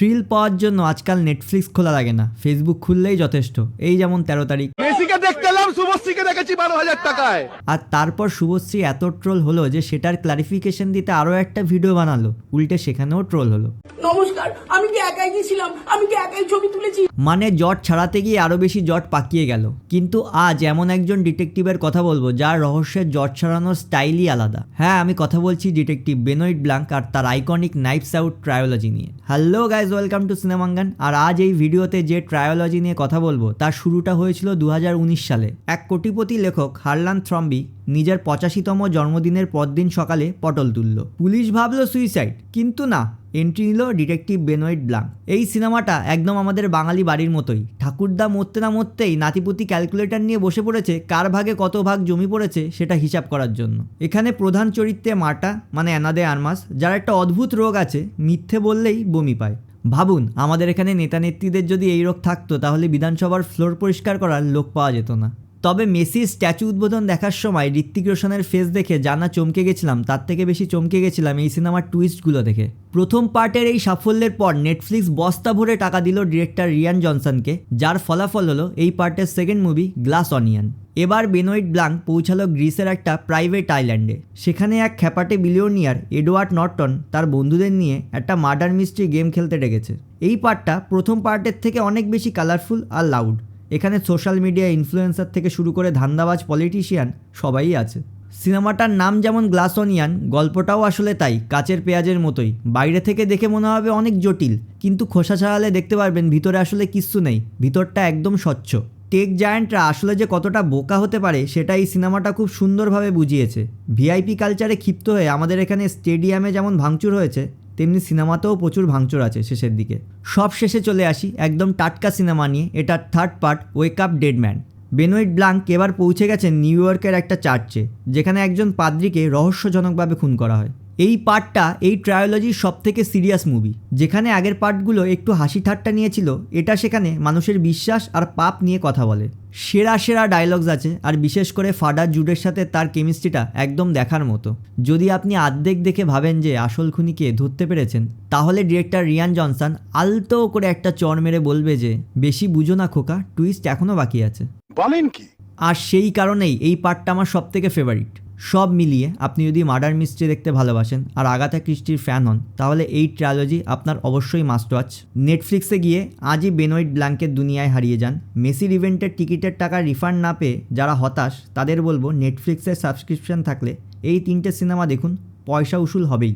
Thrill পাওয়ার জন্য আজকাল Netflix খোলা লাগে না, ফেসবুক খুললেই যথেষ্ট। এই যেমন 13 তারিখ মেসিকে দেখতে এলাম, শুভশ্রীকে দেখেছি 12,000 টাকায়। আর তারপর শুভশ্রী এত ট্রোল হলো যে সেটার ক্লারিফিকেশন দিতে আরো একটা ভিডিও বানালো, উল্টে সেখানেও ট্রোল হলো। নমস্কার, আমি কি একাই গিয়েছিলাম? আমি কি একাই ছবি তুলেছি? মানে জট ছাড়াতে গিয়ে আরো বেশি জট পাকিয়ে গেল। কিন্তু আজ এমন একজন ডিটেকটিভের কথা বলবো যার রহস্যের জট ছাড়ানোর স্টাইলই আলাদা। হ্যাঁ, আমি কথা বলছি ডিটেকটিভ বেনোয়িট ব্লাঙ্ক আর তার আইকনিক নাইফস আউট ট্রায়োলজি নিয়ে। হ্যালো গাইজ, ওয়েলকাম টু সিনেমাঙ্গান। আর আজ এই ভিডিওতে যে ট্রায়োলজি নিয়ে কথা বলবো তার শুরুটা হয়েছিল 2019 সালে। এক কোটিপতি লেখক হারলান থ্রম্বি নিজের 85তম জন্মদিনের পরদিন সকালে পটল তুলল। পুলিশ ভাবলো সুইসাইড, কিন্তু না, এন্ট্রি নিল ডিটেকটিভ বেনোয়িট ব্লাঙ্ক। এই সিনেমাটা একদম আমাদের বাঙালি বাড়ির মতোই। ঠাকুরদা মরতে না মরতেই নাতিপুতি ক্যালকুলেটর নিয়ে বসে পড়েছে কার ভাগে কত ভাগ জমি পড়েছে সেটা হিসাব করার জন্য। এখানে প্রধান চরিত্রে মার্টা মানে অ্যানা দে আর্মাস, যার একটা অদ্ভুত রোগ আছে, মিথ্যে বললেই বমি পায়। ভাবুন, আমাদের এখানে নেতা নেত্রীদের যদি এই রোগ থাকতো তাহলে বিধানসভার ফ্লোর পরিষ্কার করার লোক পাওয়া যেত না। তবে মেসির স্ট্যাচু উদ্বোধন দেখার সময় ঋত্বিক রোশনের ফেস দেখে যা না চমকে গেছিলাম, তার থেকে বেশি চমকে গেছিলাম এই সিনেমার টুইস্টগুলো দেখে। প্রথম পার্টের এই সাফল্যের পর নেটফ্লিক্স বস্তা ভরে টাকা দিল ডিরেক্টর রিয়ান জনসনকে, যার ফলাফল হলো এই পার্টের সেকেন্ড মুভি গ্লাস অনিয়ন। এবার বেনোয়িট ব্লাঙ্ক পৌঁছালো গ্রিসের একটা প্রাইভেট আইল্যান্ডে। সেখানে এক খ্যাপাটে বিলিয়নিয়ার এডওয়ার্ড নর্টন তার বন্ধুদের নিয়ে একটা মার্ডার মিস্ট্রি গেম খেলতে ডেকেছে। এই পার্টটা প্রথম পার্টের থেকে অনেক বেশি কালারফুল আর লাউড। এখানে সোশ্যাল মিডিয়া ইনফ্লুয়েন্সার থেকে শুরু করে ধান্দাবাজ পলিটিশিয়ান সবাই আছে। সিনেমাটার নাম যেমন গ্লাস অনিয়ন, গল্পটাও আসলে তাই, কাচের পেঁয়াজের মতোই। বাইরে থেকে দেখে মনে হবে অনেক জটিল, কিন্তু খোসা ছাড়ালে দেখতে পারবেন ভিতরে আসলে কিচ্ছু নেই, ভিতরটা একদম স্বচ্ছ। টেক জায়ান্টরা আসলে যে কতটা বোকা হতে পারে সেটা এই সিনেমাটা খুব সুন্দরভাবে বুঝিয়েছে। ভিআইপি কালচারে ক্ষিপ্ত হয়ে আমাদের এখানে স্টেডিয়ামে যেমন ভাঙচুর হয়েছে, তেমনি সিনেমাতেও প্রচুর ভাঙচুর আছে শেষের দিকে। সব শেষে চলে আসি একদম টাটকা সিনেমা নিয়ে, এটার third part wake up dead man. Benoit Blanc এবার পৌঁছে গেছেন নিউ ইয়র্কের একটা চার্চে, যেখানে একজন পাদ্রীকে রহস্যজনকভাবে খুন করা হয়। এই পার্টটা এই ট্রায়োলজির সব থেকে সিরিয়াস মুভি। যেখানে আগের পার্টগুলো একটু হাসি ঠাট্টা নিয়েছিল, এটা সেখানে মানুষের বিশ্বাস আর পাপ নিয়ে কথা বলে। সেরা সেরা ডায়লগস আছে, আর বিশেষ করে ফাদার জুডের সাথে তার কেমিস্ট্রিটা একদম দেখার মতো। যদি আপনি আর্ধেক দেখে ভাবেন যে আসল খুনিকে ধরতে পেরেছেন, তাহলে ডিরেক্টর রিয়ান জনসন আলতো করে একটা চড় মেরে বলবে যে বেশি বুঝো না খোকা, টুইস্ট এখনও বাকি আছে। বলেন কি? আর সেই কারণেই এই পার্টটা আমার সব থেকে ফেভারিট। সব মিলিয়ে আপনি যদি মার্ডার মিস্ট্রি দেখতে ভালোবাসেন আর আগাথা ক্রিস্টির ফ্যান হন, তাহলে এই ট্রায়োলজি আপনার অবশ্যই মাস্ট ওয়াচ। নেটফ্লিক্সে গিয়ে আজই বেনোয়িট ব্লাঙ্কের দুনিয়ায় হারিয়ে যান। মেসির ইভেন্টের টিকিটের টাকা রিফান্ড না পেয়ে যারা হতাশ, তাদের বলবো নেটফ্লিক্সের সাবস্ক্রিপশন থাকলে এই 3টে সিনেমা দেখুন, পয়সা উসুল হবেই,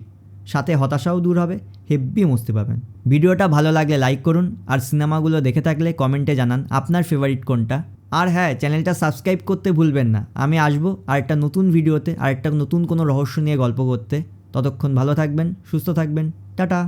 সাথে হতাশাও দূর হবে, হেব্বি মস্তি পাবেন। ভিডিওটা ভালো লাগলে লাইক করুন, আর সিনেমাগুলো দেখে থাকলে কমেন্টে জানান আপনার ফেভারিট কোনটা। আর হ্যাঁ, চ্যানেলটা সাবস্ক্রাইব করতে ভুলবেন না। আমি আসবো আর একটা নতুন ভিডিওতে আর একটা নতুন কোনো রহস্য নিয়ে গল্প করতে। ততক্ষণ ভালো থাকবেন, সুস্থ থাকবেন, টাটা।